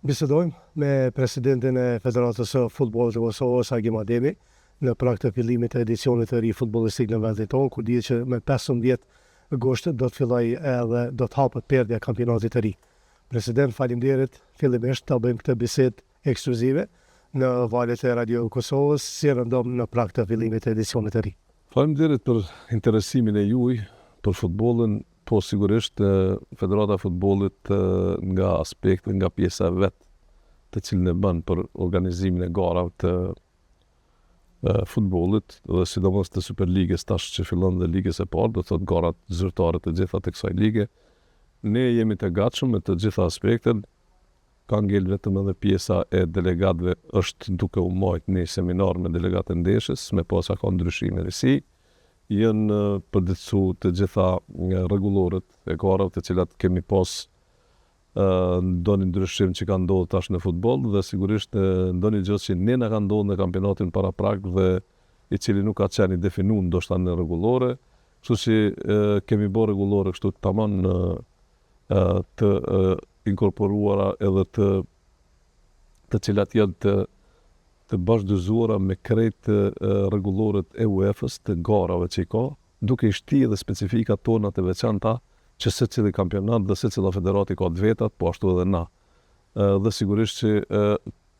Bisedojmë me presidentin e Federatës së Futbollit të Kosovës, Agim Ademi, në prag të fillimit të edicionit të ri futbollistik në vendin tonë, ku dihet që me 15 gusht do të fillojë edhe do të hapet perdja e kampionatit të ri. President, faleminderit fillimisht ta bëjmë këtë bisedë ekskluzive në valët e Radio Kosovës, si rëndom në prag të fillimit të edicionit të ri. Faleminderit për interesimin e juaj për futbollin, po sigurisht Federata e Futbollit nga aspekti, nga pjesa vet të cilën e bën për organizimin e garave të futbollit dhe sidomos të Superligës tash që fillon dhe ligës e parë, do të thotë garat zyrtare të gjitha të kësaj lige. Ne jemi të gatshëm me të gjitha aspektet. Ka ngel vetëm edhe pjesa e delegatëve është duke u marrë një seminar me delegatë ndeshjes, me pas ka ndryshime risi. Janë përditësu të gjitha rregullorët e garave të cilat kemi pas ndonjë ndryshim që ka ndodhur tash në futboll dhe sigurisht ndonjë gjë që ne na ka ndodhur në kampionatin para prag dhe i cili nuk ka qenë i definuar ndoshta në rregullore, kështu që kemi bërë rregullore kështu tamam të inkorporuara edhe të cilat janë të bashkëdhëzuara me krejt rregulloret e UEFA-s të garave që i ka, duke i shtyë dhe specifikat tona të veçanta që secili kampionat dhe secila federati ka të vetat, po ashtu edhe na. Dhe sigurisht që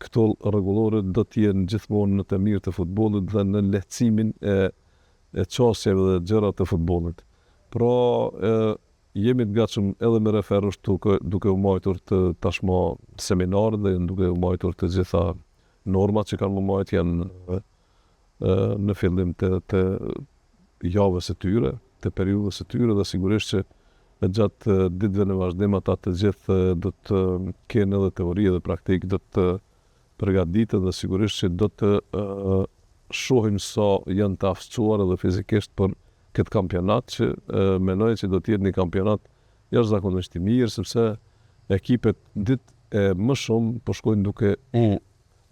këto rregullore do të jenë gjithmonë në të mirë të futbollit dhe në lehtësimin e çështjeve dhe gjërat të futbollit. Pra jemi të gatshëm edhe me referush duke u marrë të tashmë seminarë dhe duke u marrë të gjitha normat që kanë më marrë janë në fillim të javës së tyre, të periudhës së tyre dhe sigurisht që në gjatë ditëve në vazhdim ata të gjithë do të kenë edhe teori dhe praktik, do të përgatitet dhe sigurisht që do të shohim sa janë të aftësuar edhe fizikisht për këtë kampionat që mendoj që do të jetë një kampionat jashtëzakonisht i mirë sepse ekipet ditë më shumë po shkojnë duke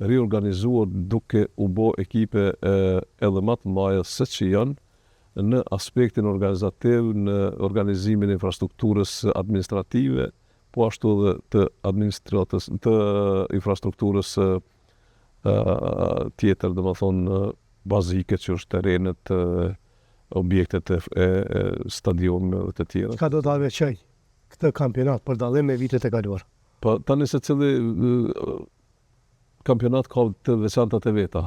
riorganizuar, duke u bë ekipe edhe më të mëdha se që janë në aspektin organizativ, në organizimin e infrastrukturës administrative, po ashtu edhe të infrastrukturës tjetër, domethënë bazike që është terrenet, objektet e stadioneve dhe të tjera. Çka do ta veçoj këtë kampionat për dallim me vitet e kaluara? Po tani secili kampionat ka të veçantat e veta.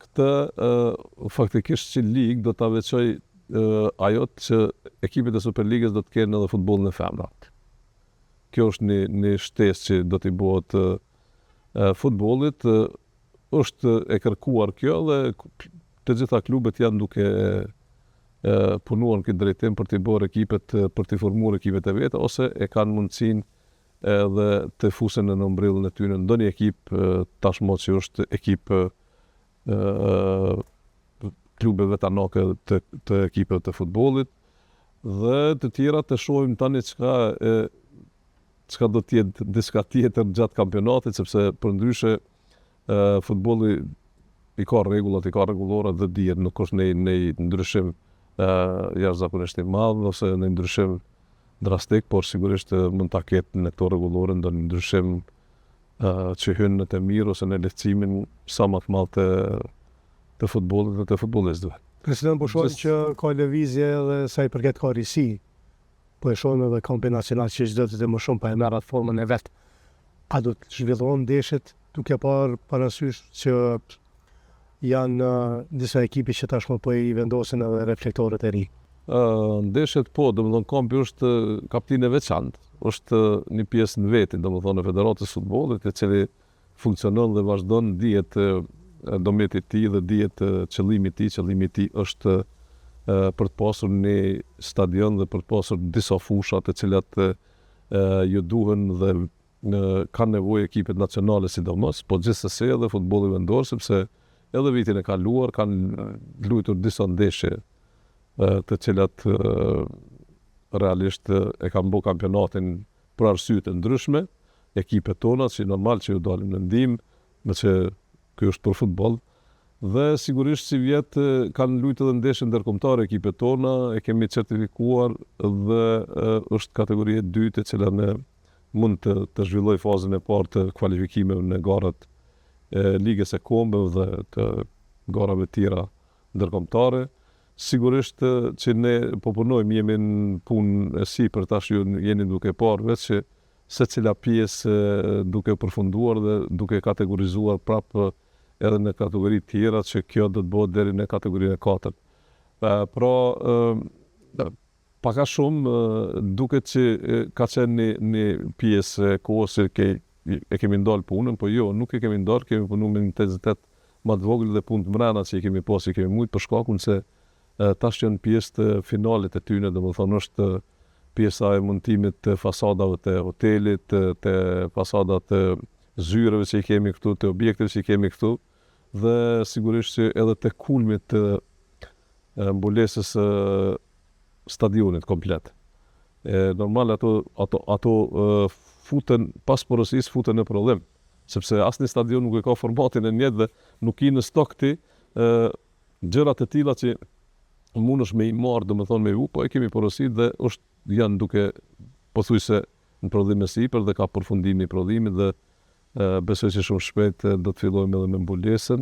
Këtë faktikisht që ligë do ta veçoj ajo që ekipet e Superligës do të kenë edhe futbollin e femrave. Kjo është një shtesë që do t'i bëhet futbollit, është e kërkuar kjo dhe të gjitha klubet janë duke punuar në këtë drejtim për t'i bërë ekipet, për t'i formuar ekipet e veta ose e kanë mundësinë edhe të fusen në umbrellën e tyre ndonjë ekip tashmë që është ekip klubeve tanake të ekipeve të futbollit dhe të tjera të shohim tani çka do të jetë diçka tjetër gjatë kampionatit sepse përndryshe futbolli i ka rregullat, i ka rregullorat dhe dihet nuk është në ndryshim jashtëzakonisht i madh ose në ndryshim drastik, por sigurisht mund ta ketë në këto rregullore ndonjë ndryshim që hyn në të mirë ose në lehtësimin sa më të madh të futbollit dhe të futbollistëve. President, po shohim që ka lëvizje dhe sa i përket ka risi. Po e shohim edhe kampionat nacional që çdo të më shumë pa e merr atë formën e vet. A do të zhvillohen ndeshjet duke parë parasysh që janë disa ekipe që tashmë po i vendosin edhe reflektorët e ri? Ndeshjet po, domethënë kampi është kaptin e veçantë, është një pjesë në vetin, domethënë e Federatës së Futbollit, e cili funksionon dhe vazhdon, dihet dometi i tij dhe dihet qëllimi i tij është për të pasur një stadion dhe për të pasur disa fusha të cilat ju duhen dhe kanë nevojë ekipet nacionale sidomos, po gjithsesi edhe futbolli vendor sepse edhe vitin e kaluar kanë luajtur disa ndeshje të cilat realisht e kanë bërë kampionatin për arsye të ndryshme, ekipet tona që normal që ju dalin në ndihmë, me që ky është për futboll, dhe sigurisht si vjet kanë luajtur edhe ndeshje ndërkombëtare ekipet tona, e kemi certifikuar dhe është kategoria e dytë e cila mund të zhvilloj fazën e parë të kualifikimeve në garat e ligës së kombeve dhe të garave tjera ndërkombëtare. Sigurisht që ne po punojmë, jemi në punë e sipër tash, ju jeni duke parë vetë që secila pjesë duke përfunduar dhe duke kategorizuar prapë edhe në kategori tjera, që kjo do të bëhet deri në kategorinë e 4. Paka shumë duket që ka qenë një pjesë e kohës që e kemi ndalë punën, po jo, nuk e kemi ndalë, kemi punu me intensitet më të vogël dhe punë të mrena që i kemi pas, i kemi mujtë për shkakun se tash janë pjesë të finalit e tyne, domethënë është pjesa e montimit të fasadave të hotelit, të fasadat të zyreve që i kemi këtu, të objekteve që i kemi këtu, dhe sigurisht që edhe të kulmit të mbulesës stadionit komplet. Normal ato futen pas porosisë, futen në prodhim, sepse asnjë stadion nuk e ka formatin e njëjtë dhe nuk i në stok ti gjërat e tilla që mundesh me i marrë, domethënë me u, po e kemi porosit dhe janë duke pothuajse në prodhim e sipër dhe ka përfundimi i prodhimit dhe besoj që shumë shpejt do të fillojmë edhe me mbulesën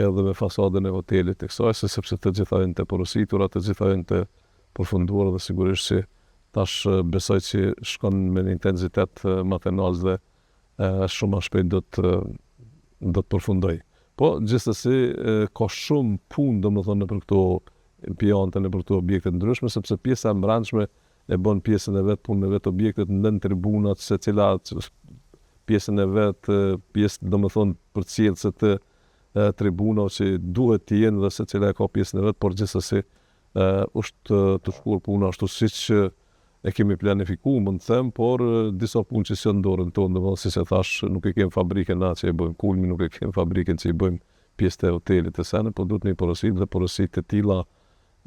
edhe me fasadën e hotelit të kësaj, sepse të gjitha janë të porositura, të gjitha janë të përfunduara dhe sigurisht që tash besoj që shkon me një intensitet më të lartë dhe shumë më shpejt do të përfundoj. Po gjithsesi ka shumë punë domethënë për këto pjante, në për këto objekte ndryshme, sepse pjesa e mbrëmshme e bën pjesën e vet, punën e vet, objektet nën tribunat, secila pjesën e vet, pjesë domethënë për cilëse të tribunave që duhet të jenë dhe secila e ka pjesën e vet, por gjithsesi është të shkuar puna ashtu siç e kemi planifikuar, mund të them, por disa punë që janë në dorën tonë, domethënë siç e thash, nuk e kemi fabrikën na që e bëjmë kulmin, nuk e kemi fabrikën që i bëjmë pjesë të hotelit të sene, po duhet një porosit dhe porosit të tilla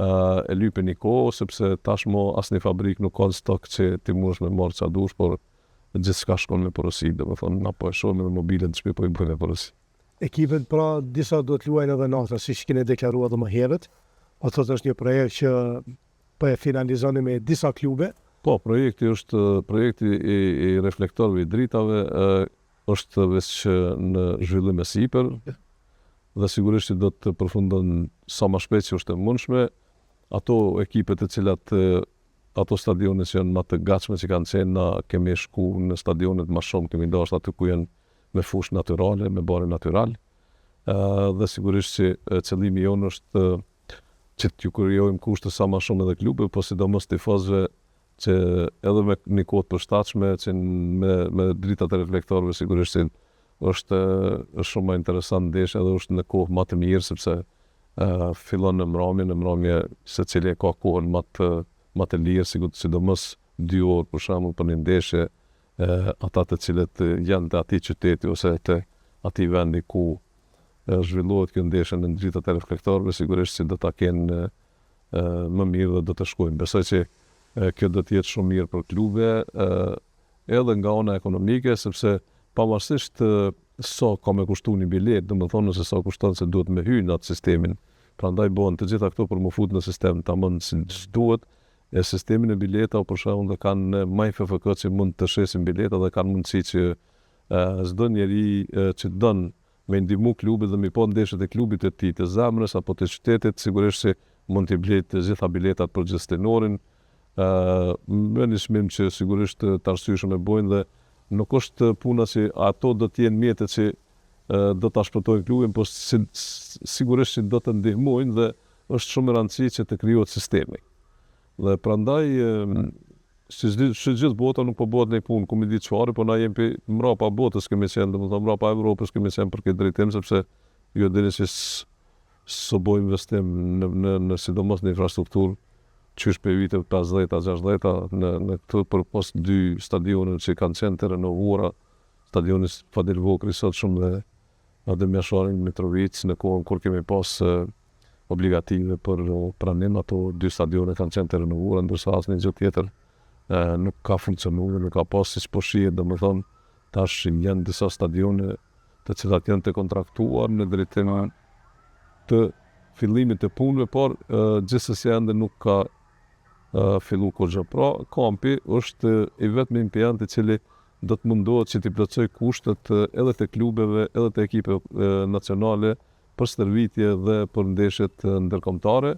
e lypen një kohë, sepse tashmo asnjë fabrikë nuk ka stok që ti mundesh me marrë çfarë dush, por gjithçka shkon me porosit, domethënë na po e shohim edhe mobilën të shtëpi po i bëjmë porosit. Ekipet pra disa do të luajnë edhe natën, siç keni deklaruar edhe më herët. Ato është një projekt që po e finalizoni me disa klube. Po, projekti është projekti i reflektorëve i dritave, është veç në zhvillim e sipër dhe sigurisht që do të përfundon sa më shpejt që është e mundshme. Ato ekipet e cilat ato stadionet që janë më të gatshme që kanë qenë, na kemi shku në stadionet më shumë, kemi dashur aty ku janë me fushë natyrale, me bare natyral. Dhe sigurisht që qëllimi jonë është që t'ju krijojmë kushte sa më shumë edhe klube, po sidomos tifozëve që edhe me një kohë të përshtatshme, që me dritat e reflektorëve sigurisht që është shumë më interesant ndeshja edhe është në kohë më të mirë, sepse fillon në mbrëmje secili ka kohën më të lirë, sidomos 2 orë për shembull për një ndeshje, ata të cilët janë të atij qyteti ose të atij vendi ku zhvillohet kjo ndeshje në dritat e reflektorëve, sigurisht që do ta kenë më mirë dhe do të shkojnë. Besoj që kjo do të jetë shumë mirë për klube, edhe nga ana ekonomike, sepse pavarësisht sa ka me kushtu një bilet, domethënë nëse sa kushton se duhet me hyrë në atë sistemin, prandaj bëhen të gjitha këto për më fut në sistem tamam si duhet, e sistemin e bileta për shembull dhe kanë më FFK që mund të shesin bileta dhe kanë mundësi që çdo njeri që don me ndihmu klubit dhe me po ndeshjet e klubit të tij, të zemrës apo të qytetit, sigurisht se mund t'i blejë të gjitha biletat për gjithë tenorin. Me një çmim që sigurisht të arsyeshëm e bojnë dhe nuk është puna që ato do të jenë mjetet që do ta shpëtojnë klubin, por sigurisht që do të ndihmojnë dhe është shumë e rëndësishme që të krijohet sistemi. Dhe prandaj si gjithë bota nuk po bëhet një punë ku mi di çfarë, po na jemi mbrapa botës kemi qenë, domethënë mbrapa Evropës kemi qenë për këtë drejtim, sepse ju dini se s'o bëjmë investim në sidomos në infrastrukturë, qysh për viteve 50-60 në këtë për post 2 stadionet që kanë qenë të renovuara, stadioni Fadil Vokri sot shumë dhe Adem Jashari Mitrovic, në kohën kur kemi pas obligative për pranim, ato 2 stadione kanë qenë të renovuara, ndërsa asnjë gjë tjetër nuk ka funksionuar, nuk ka pas siç po shihet, domethënë tash janë disa stadione të cilat janë të kontraktuar në drejtim të fillimit të punëve, por gjithsesi ende nuk ka fillu kurrë. Pra, kampi është i vetmi impiant i cili do të mundohet që t'i plotësoj kushtet edhe të klubeve, edhe të ekipeve nacionale për stërvitje dhe për ndeshjet ndërkombëtare,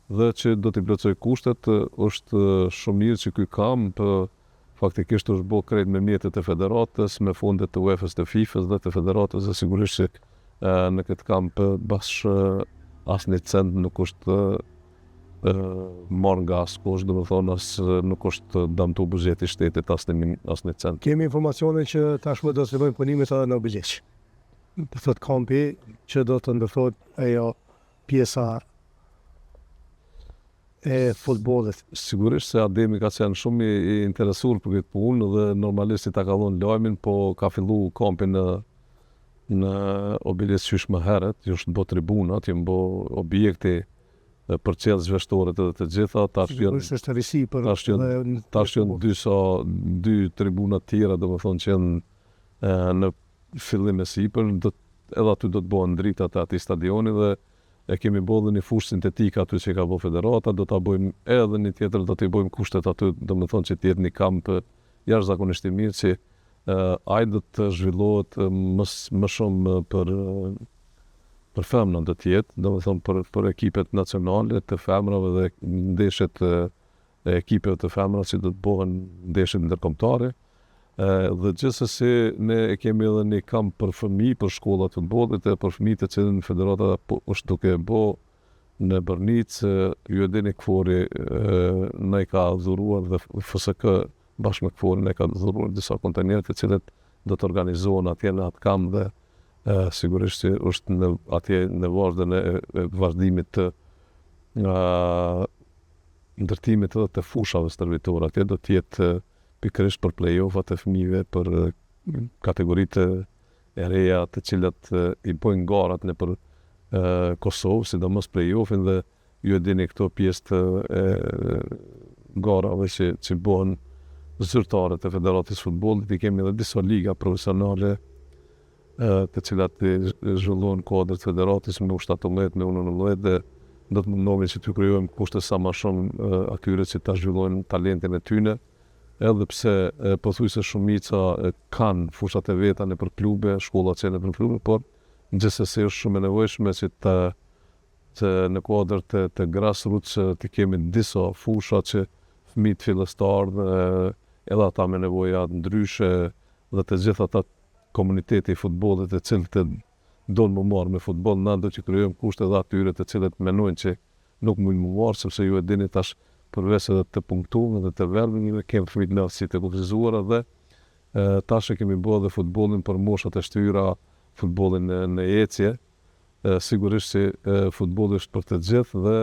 dhe që do t'i plotësoj kushtet. Është shumë mirë që ky kamp faktikisht është bërë krejt me mjetet e federatës, me fondet të UEFA-s, të FIFA-s dhe të federatës, dhe sigurisht që në këtë kamp bash asnjë cent nuk është marrë nga askush, domethënë nuk është damtu buxheti i shtetit asnjë cent. Kemi informacione që tashmë do të fillojnë punimet edhe në Bileq. Do thot kampi që do të ndërtohet ajo pjesa e futbollit. Sigurisht se Ademi ka qenë shumë i interesuar për këtë punë dhe normalisht i ta ka dhënë lajmin, po ka filluar kampi në Obilic qysh më herët, jo është bë tribunat, jo bë objekti për qellë zhveshtore të gjitha. Sigurisht është risi për tash janë dy tribuna të tjera, domethënë që janë në fillim e sipër, edhe aty do të bëhen dritat e atij stadioni dhe e kemi bërë një fushë sintetike aty që ka bërë federata, do ta bëjmë edhe një tjetër, do t'i bëjmë kushtet aty, domethënë që të jetë një kamp jashtëzakonisht i mirë, që ai do të zhvillohet më shumë për femra do të jetë, domethënë për ekipet nacionale të femrave dhe ndeshjet e ekipeve të femra që do të bëhen ndeshjet ndërkombëtare. Dhe gjithsesi ne e kemi edhe një kamp për fëmijë, për shkollat të futbollit e për fëmijët të cilën federata është duke bë në Bërnicë. Ju e dini Kfori na i ka dhuruar dhe FSK bashkë me Kforin e ka dhuruar disa kontenerë të cilët do të organizohen atje në atë kamp dhe sigurisht që është atje në vazhdën e vazhdimit të ndërtimit edhe të fushave stërvitore. Atje do të jetë pikërisht për play-offat e fëmijëve, për kategoritë e reja të cilat i bojnë garat në për Kosovë, sidomos play-offin, dhe ju e dini këto pjesë të garave që bëhen zyrtare të Federatës Futbollit. I kemi edhe disa liga profesionale të cilat zhvillohen kuadrat të federatës me U17, me U19, dhe do të mundohemi që të krijojmë kushte sa më shumë atyre që ta zhvillojnë talentin e tyre, edhe pse pothuajse shumica kanë fushat e veta nëpër klube, shkollat që nëpër klube, por gjithsesi është shumë e nevojshme që të në kuadër të grassroots të kemi disa fusha që fëmijët fillestar edhe ata me nevoja ndryshe dhe të gjithë ata komuniteti i futbollit të cilët donë më marrë me futboll, na do të krijojmë kushte edhe atyre të cilët mendojnë që nuk mund më marrë, sepse ju e dini tash përveç edhe të punktuar dhe të verbimit kemi fëmijë në aftësi të kufizuara dhe tash e kemi bërë dhe futbollin për moshat e shtyra, futbollin në ecje. Sigurisht që futbolli është për të gjithë dhe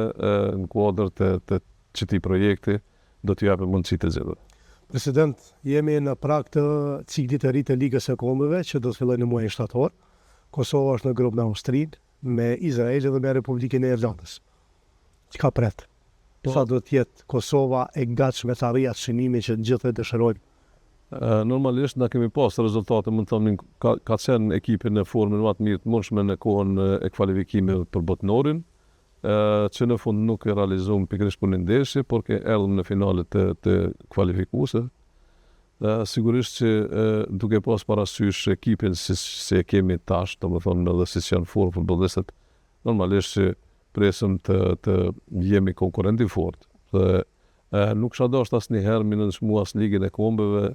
në kuadër të këtij projekti do t'ju japim mundësi të gjithë. President, jemi në prag të ciklit të ri të Ligës së Kombeve që do të fillojë në muajin shtator. Kosova është në grup me Austrinë, me Izraelin dhe me Republikën e Irlandës. Çka pret? Sa do të jetë Kosova e gatshme të arrijë atë çmimin që gjithë e dëshirojmë? Normalisht na kemi pas rezultate, mund të thonim ka qenë ekipi në formën më të mirë të mundshme në kohën e kvalifikimit për botënorin, që në fund nuk e realizuam pikërisht për një ndeshje, por ke erdhëm në finalet të kvalifikuese. Sigurisht që duke pas parasysh ekipin si e kemi tash, domethënë edhe si janë formë futbollistët, normalisht që presëm të jemi konkurrenti fort. Dhe nuk kisha dashur asnjëherë me nënshmu as Ligën e Kombeve,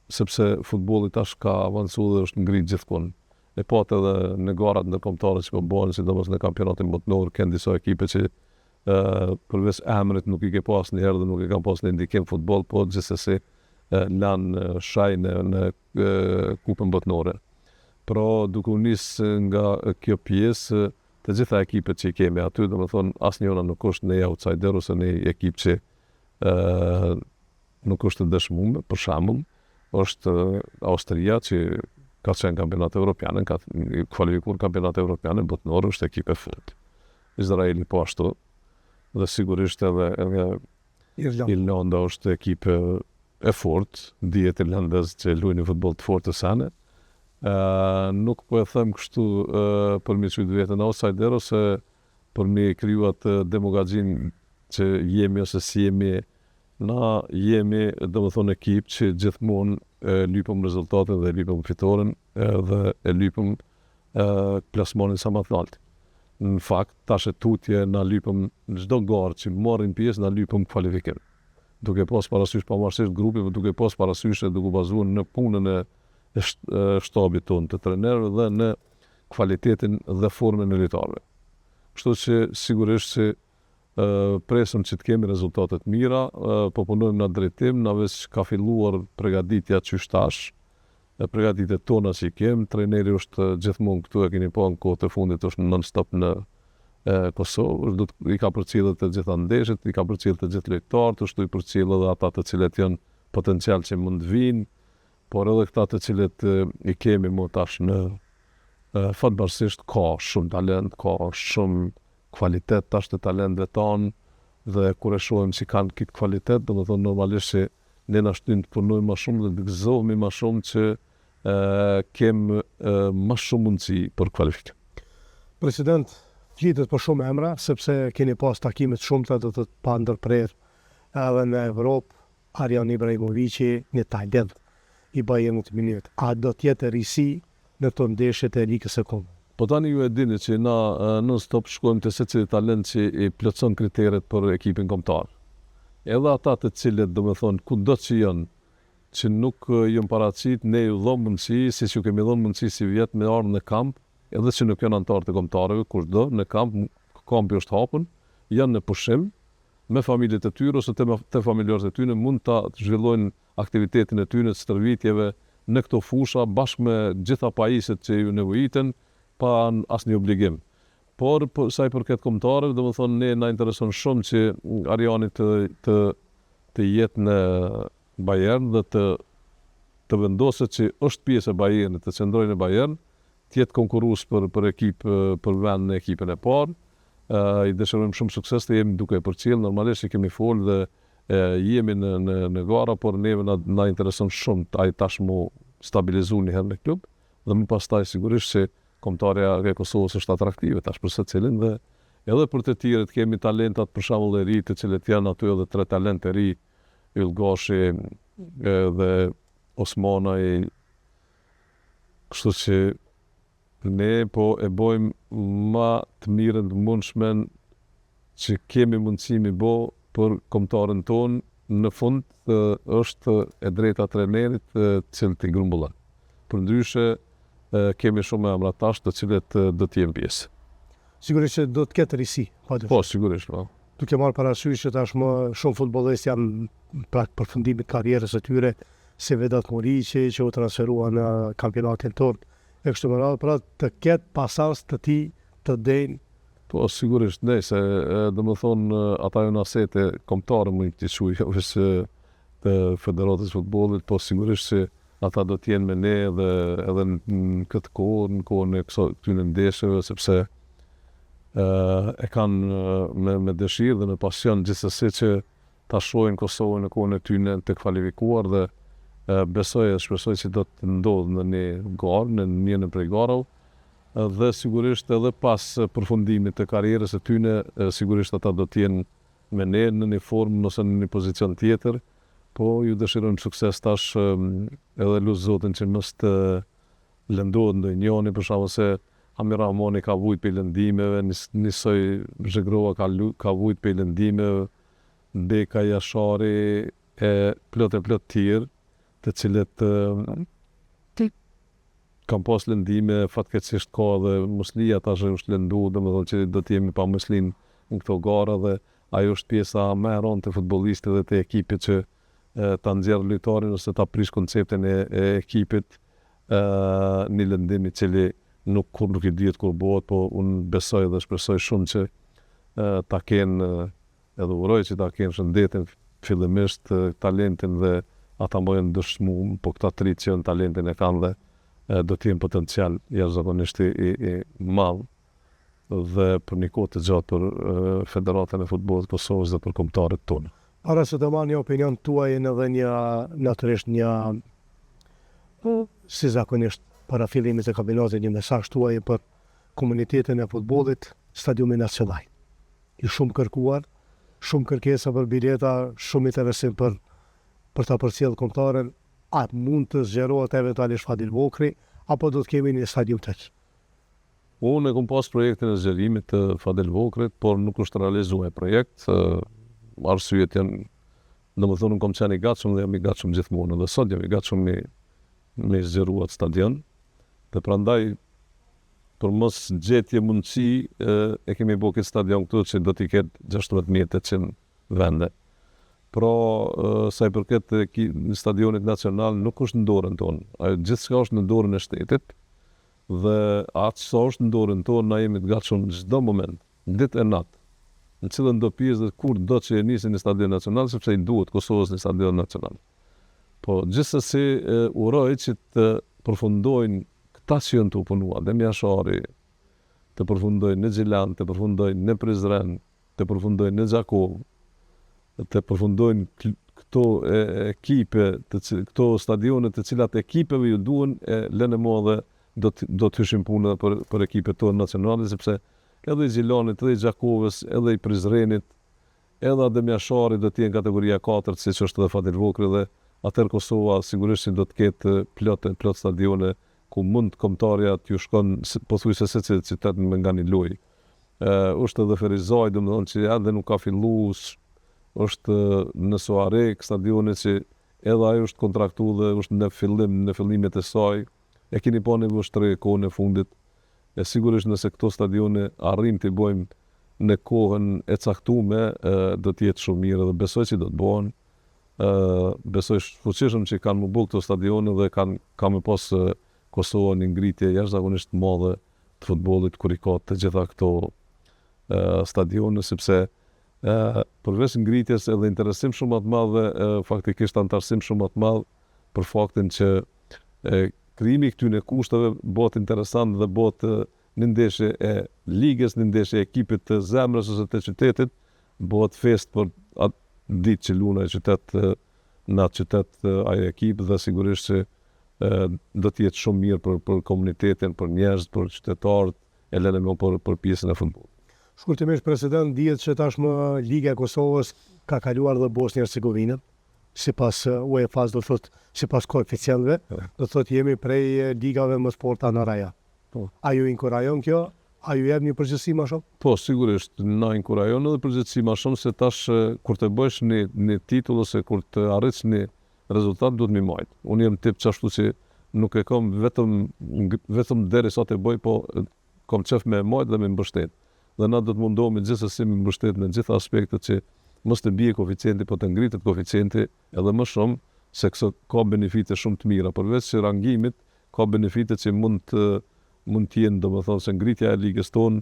sepse futbolli tash ka avancuar dhe është ngrit gjithkohë. E pat edhe në garat ndërkombëtare që po bëhen, sidomos në kampionatin botëror, kanë disa ekipe që përveç emrit nuk i ke pas asnjëherë dhe nuk i kanë pas në ndikim futboll, po gjithsesi lanë shaj në kupën botërore. Pra duke u nis nga kjo pjesë, të gjitha ekipet që i kemi aty, domethënë asnjëra nuk është në outsider ose në ekip që nuk është të dëshmuar. Për shembull, është Austria që ka qenë kampionat evropian, ka kvalifikuar kampionat evropian, botëror është ekip e fortë. Izraeli po ashtu. Dhe sigurisht edhe Irlanda është ekip e fortë, dihet irlandez që luajnë futboll të fortë sane. Nuk po e them kështu për mi qytë vetën outsider ose për mi kriju atë demagogjin që jemi ose si jemi na jemi domethënë ekip që gjithmonë lypëm rezultatin dhe lypëm fitoren dhe e lypëm plasmonin sa më të lartë. Në fakt, tash e tutje na lypëm në çdo garë që marrin pjesë na lypëm kvalifikim. Duke pas parasysh pavarësisht grupeve, duke pas parasysh e duke bazuar në punën e shtabit tonë të trajnerëve dhe në kvalitetin dhe formën e lojtarëve. Kështu që sigurisht që presëm që të kemi rezultate të mira, po punojmë në drejtim, na veç ka filluar përgatitja qysh tash, përgatitjet tona që i kem, trajneri është gjithmonë këtu, e keni pa në kohët e fundit është non-stop në Kosovë, i ka përcjellë të gjitha ndeshjet, i ka përcjellë të gjithë lojtarët, është i përcjellë edhe ata të cilët janë potencial që mund të vinë, por edhe këta të cilët i kemi më tash në fatbarësisht ka shumë talent, ka shumë kvalitet tash të talentëve tanë dhe kur e shohim si kanë këtë kvalitet, domethënë normalisht që ne na shtyn të punojmë më shumë dhe të gëzohemi më shumë që kemë më shumë mundësi për kvalifikim. President, flitet për shumë emra, sepse keni pas takimet shumëta do të pa ndërprerë edhe në Evropë, Arjan Ibrahimovici, një talent i Bayernit Munich. A do tjetë risi në të ndeshjet e ligës së kombëve? Po tani ju e dini që na non-stop shkojmë të secili talent që i plotson kriteret për ekipin kombëtar. Edhe ata të cilët domethënë kudo që janë, që nuk janë paraqit, ne ju dhom mundësi, siç ju kemi dhënë mundësi si vjet me ardhmë në kamp, edhe që nuk janë anëtarë të kombëtarëve, kushdo në kampi është hapur, janë në pushim me familjet e tyre ose te familjarët e tyre, mund ta zhvillojnë aktivitetin e tyre të stërvitjeve në këto fusha bashkë me gjitha pajisjet që ju nevojiten pa asnjë obligim. Por sa i përket kombëtarëve, domethënë ne na intereson shumë që Arjani të jetë në Bayern dhe të vendoset që është pjesë e Bayernit, të qëndrojë në Bayern, të jetë konkurrues për ekip për vend në ekipin e parë. I dëshirojmë shumë sukses, të jemi duke e përcjell, normalisht që kemi folë dhe jemi në gara, por neve na intereson shumë ai tashmë stabilizu një herë në klub dhe më pastaj sigurisht që kombëtarja e Kosovës është atraktive tash për secilin dhe edhe për të tjerët kemi talentat për shembull e ri të cilët janë aty edhe 3 talentë të ri, Ylgashi dhe Osmanaj, kështu që ne po e bojmë ma të mirën të mundshmen që kemi mundësi mi bo për kombëtarën tonë, në fund është e drejta trajnerit cilët i grumbullon. Përndryshe kemi shumë emra tash të cilët do të jenë pjesë. Sigurisht që do të ketë risi. Po, sigurisht, po. Duke marrë parasysh që tashmë shumë futbollistë janë pra përfundimit të karrierës së tyre, si Vedat Muriqi që u transferua në kampionatin tonë e kështu me radhë, pra të ketë pasardhës të tij të denjë. Po, sigurisht, ne, se domethënë ata janë asete kombëtare më të quaj, jo vetëm të Federatës Futbollit, po sigurisht që ata do të jenë me ne edhe në këtë kohë, në kohën e këtyre ndeshjeve, sepse e kanë me dëshirë dhe me pasion gjithsesi që ta shohin Kosovën në kohën e tyre të kvalifikuar dhe besoj dhe shpresoj që do të ndodhë në një garë, në njërin prej garave, dhe sigurisht edhe pas përfundimit të karrierës së tyre, sigurisht ata do të jenë me ne në një formë ose në një pozicion tjetër, po ju dëshirojmë sukses tash edhe lut Zotin që mos të lëndohet ndonjëri, për shkak se Amir Rahmani ka vujt për lëndimeve, nisoj Zhegrova ka vujt për lëndimeve, Beka Jashari e plot tjerë, të cilët kam pas lëndime, fatkeqësisht ka dhe Muslia tash është lëndu, domethënë që do të jemi pa Muslin në këto gara dhe ajo është pjesa më e rëndë të futbollistit dhe të ekipit që ta nxjerr lojtarin ose ta prish konceptin e ekipit një lëndim i cili nuk i dihet kur bëhet, po unë besoj dhe shpresoj shumë që ta kenë edhe uroj që ta kenë shëndetin fillimisht talentin dhe ata mojën dëshmu, po këta tri që janë talentin e kanë dhe do të jenë potencial jashtëzakonisht i madh dhe për një kohë të gjatë për Federatën e Futbollit të Kosovës dhe për kombëtarët tonë. Para se të marrë një opinion tuaj në dhe një natyrisht një si zakonisht para fillimit të kampionatit një mesazh tuaj për komunitetin e futbollit, Stadiumi Nacional. I shumë kërkuar shumë kërkesa për bileta, shumë interesim për ta përcjellë kombëtaren, a mund të zgjerohet eventualisht Fadil Vokri, apo do të kemi një stadium tjetër? Unë e kom pas projektin e zgjerimit të Fadil Vokrit, por nuk është realizuar projekt. Arsyet janë, domethënë unë kom qenë i gatshëm dhe jam i gatshëm gjithmonë, dhe sot jam i gatshëm me zgjeruar stadion. Dhe prandaj për mos gjetje mundësi e kemi bërë këtë stadion këtu që do t'i ketë 16.800 vende. Pra, sa i përket stadionit nacional nuk është në dorën tonë. Gjithçka është në dorën e shtetit dhe atë sa është në dorën tonë na jemi të gatshëm në çdo moment, ditë e natë, në cilën do pjesë dhe kur do që e nisin në stadion nacional, sepse i duhet Kosovës në stadion nacional. Po gjithsesi uroj që të përfundojnë këta që janë të punua, dhe Mjashari, të përfundojnë në Gjilan, të përfundojnë në Prizren, të përfundojnë në Gjakov, të përfundojnë këto ekipe, këto stadionet të cilat ekipeve ju duhen, lënë mua dhe do të hyshin punë për ekipet tonë nacionale, sepse edhe i Gjilanit, edhe i Gjakovës, edhe i Prizrenit, edhe Adem Mjashari do t'jenë kategoria 4, siç është edhe Fadil Vokri, dhe atëherë Kosova sigurisht do të ketë plot stadione ku mund kombëtarja t'ju shkon pothuajse secili qytet me nga një lojë. Është edhe Ferizaj, domethënë që edhe nuk ka filluar, është në Soarek stadioni që edhe ajo është kontraktuar dhe është në fillimet e saj. E keni pa një vështërë kohën e fundit. Sigurisht nëse këto stadione arrim t'i bëjmë në kohën e caktuar, do të jetë shumë mirë dhe besoj që do të bëhen. Besoj fuqishëm që kanë më bërë këto stadione dhe kanë më pas Kosova një ngritje jashtëzakonisht madhe të futbollit kur i ka të gjitha këto stadione, sepse përveç ngritjes edhe interesim shumë më të madh dhe faktikisht antarësim shumë më të madh për faktin që krijimi i këtyre kushteve bëhet interesant dhe bëhet në ndeshje e ligës, në ndeshje e ekipit të zemrës ose të qytetit, bëhet fest për atë ditë që luna e qytet në atë qytet ajo ekip, dhe sigurisht që do të jetë shumë mirë për komunitetin, për njerëz, për qytetarët, e lënë më për pjesën e futbollit. Shkurtimisht, president, dihet që tashmë Liga e Kosovës ka kaluar dhe Bosnjë-Hercegovinën, sipas UEFA-s, do thotë, sipas koeficientëve, do thotë jemi prej ligave më të forta në raja. A ju inkurajon kjo? A ju jep një përgjegjësi më shumë? Po, sigurisht, na inkurajon edhe përgjegjësi më shumë, se tash kur të bësh një titull ose kur të arritsh një rezultat duhet mi majt. Unë jam tip qashtu që nuk e kam vetëm deri sa të bëj, po kam qef me majt dhe me mbështet. Dhe na do të mundohemi gjithsesi me mbështet në gjitha aspektet që mos të bie koeficienti, po të ngritet koeficienti edhe më shumë, se këso ka benefite shumë të mira. Përveç që rangimit ka benefite që mund të jenë, domethënë se ngritja e ligës tonë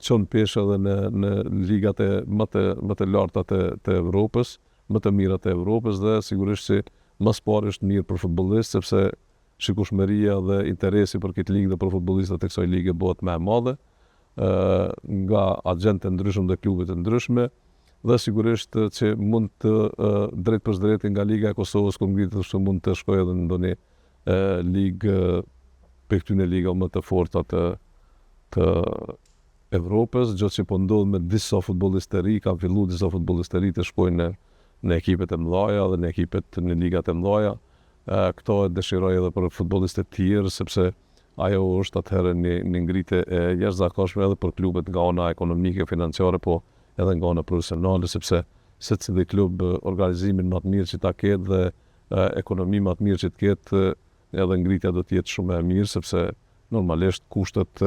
çon peshë edhe në ligat më të larta të Evropës, më të mira të Evropës, dhe sigurisht që më së pari është mirë për futbollist, sepse shikueshmëria dhe interesi për këtë ligë dhe për futbollistët e kësaj lige bëhet më e madhe nga agjentë të ndryshëm dhe klubet të ndryshme, dhe sigurisht që mund të drejt për drejt nga Liga e Kosovës ku ngritet që mund të shkojë edhe në ndonjë ligë për këtyre ligave më të forta të Evropës, gjë që po ndodh me disa futbollistë të ri, kanë filluar disa futbollistë të ri të shkojnë në ekipet e mëdha dhe në ekipet në ligat e mëdha. Këto e dëshiroj edhe për futbollistët e tjerë, sepse ajo është atëherë një ngritje e jashtëzakonshme edhe për klubet nga ana ekonomike, financiare, po edhe nga ana profesionale, sepse secili klub organizimin më të mirë që ta ketë dhe ekonomi më të mirë që të ketë, edhe ngritja do të jetë shumë e mirë, sepse normalisht kushtet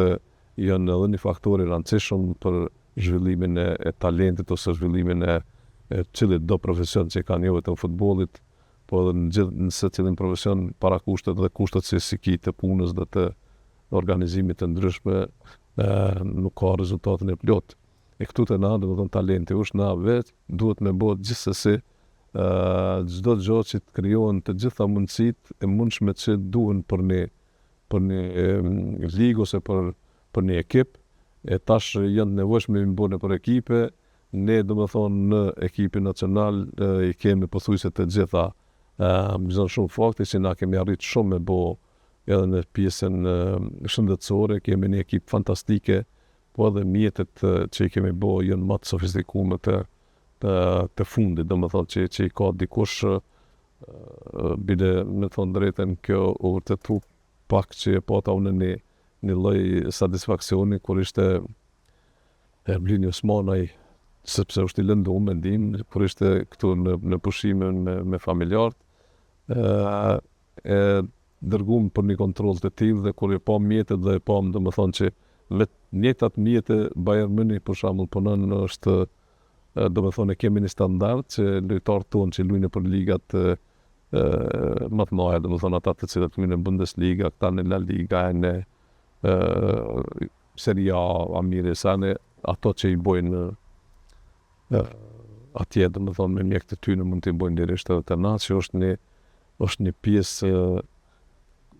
janë edhe një faktor i rëndësishëm për zhvillimin e talentit ose zhvillimin e cilit do profesion që kanë jo vetëm futbollit, po edhe në secilin profesion para kushtet dhe kushtet si të punës dhe të organizimit të ndryshme nuk ka rezultatin e plot. E këtu të na, domethënë talenti është na vetë, duhet me bëhet gjithsesi çdo gjë që të krijohen të gjitha mundësitë e mundshme që duhen për një ligë ose për një ekip. E tash janë nevojshme me bënë për ekipe. Ne domethënë në ekipin nacional i kemi pothuajse të gjitha. Janë shumë fakte që na kemi arritë shumë me bë edhe në pjesën shëndetësore, kemi një ekip fantastike, po edhe mjetet që i kemi bo janë më të sofistikume të fundit, do më thotë që i ka dikush bile me thonë drejten kjo u vërtetu pak që e pata unë një lloj satisfaksioni kur ishte Erblini Osmanaj, sepse është i lëndu me ndim, kur ishte këtu në pushime me familjarët, e dërguam për një kontroll të tillë dhe kur e pa mjetet dhe e pa do më thonë që me njëjtat mjete Bayern Munich për shembull punon është do më thonë kemi një standard që lojtarët tonë që luajnë për ligat më të mëdha, do më thonë ata të cilët luajnë në Bundesliga, këta në La Liga, në Serie A, Amiresane, ato që i bojnë atje, do më thonë me mjek të tyre mund të i bojnë direkt edhe të na, që është një pjesë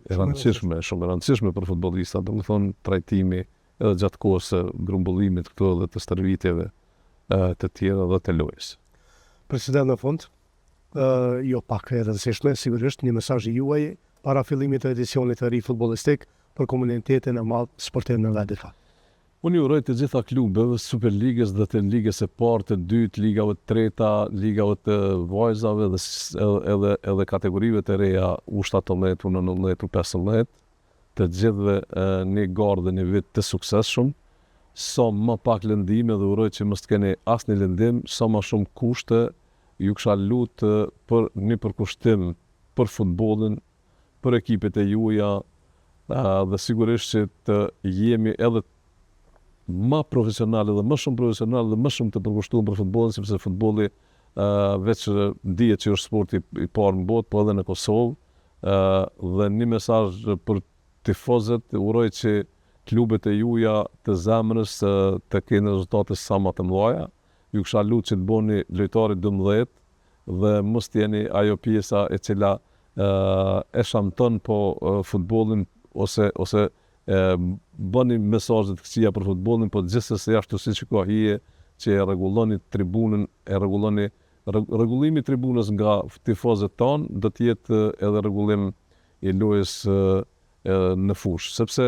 e rëndësishme, shumë e rëndësishme për futbollistat, do më thonë trajtimi edhe gjatë kohës së grumbullimit këtu edhe të stërvitjeve të tjera dhe të lojës. President, në fund, jo pak e rëndësishme, sigurisht një mesazh i juaj para fillimit të edicionit të ri futbollistik për komunitetin e madh sportiv në vendin tonë. Unë uroj të gjitha klubeve, Superligës dhe të ligës e parë, të dytë, ligave të treta, ligave të vajzave dhe edhe kategorive të reja U17, U19, U15, të gjithve një garë dhe një vit të suksesshëm, sa më pak lëndime dhe uroj që mos të keni asnjë lëndim, sa më shumë kushte, ju kisha lutë për një përkushtim për futbollin, për ekipet e juaja, dhe sigurisht që të jemi edhe më profesionale dhe më shumë profesionale dhe më shumë të përkushtuar për futbollin, sepse futbolli veç dihet që është sporti i parë në botë, po edhe në Kosovë, dhe një mesazh për tifozët, uroj që klubet e juaja të zemrës të kenë rezultate sa më të mëdha. Ju kisha lutë që të bëni lojtari 12 dhe mos të jeni ajo pjesa e cila e shamton po futbollin ose bëni mesazhe të këqija për futbollin, po gjithsesi ashtu siç ka hije që e rregulloni tribunën, rregullimi i tribunës nga tifozët tonë do të jetë edhe rregullim i lojës në fushë, sepse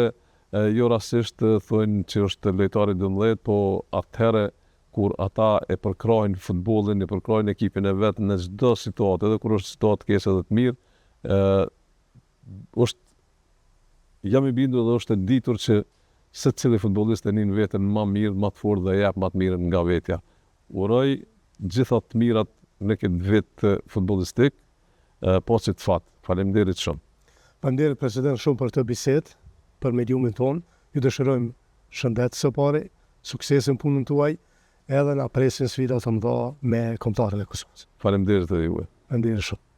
jo rastisht thonë që është lojtari 12, po atëherë kur ata e përkrojnë futbollin, e përkrojnë ekipin e vet në çdo situatë, edhe kur është situatë keqe edhe të mirë, jam i bindur dhe është e ditur që secili futbollist e nin veten më mirë, më të fortë dhe jep më të mirën nga vetja. Uroj gjitha të mirat në këtë vit futbollistik, po që të fat. Faleminderit shumë. Faleminderit president shumë për këtë bisedë, për mediumin tonë. Ju dëshirojmë shëndet së pari, suksesin punën tuaj, edhe na presin sfida të mëdha me kombëtarët e Kosovës. Faleminderit edhe juve. Faleminderit shumë.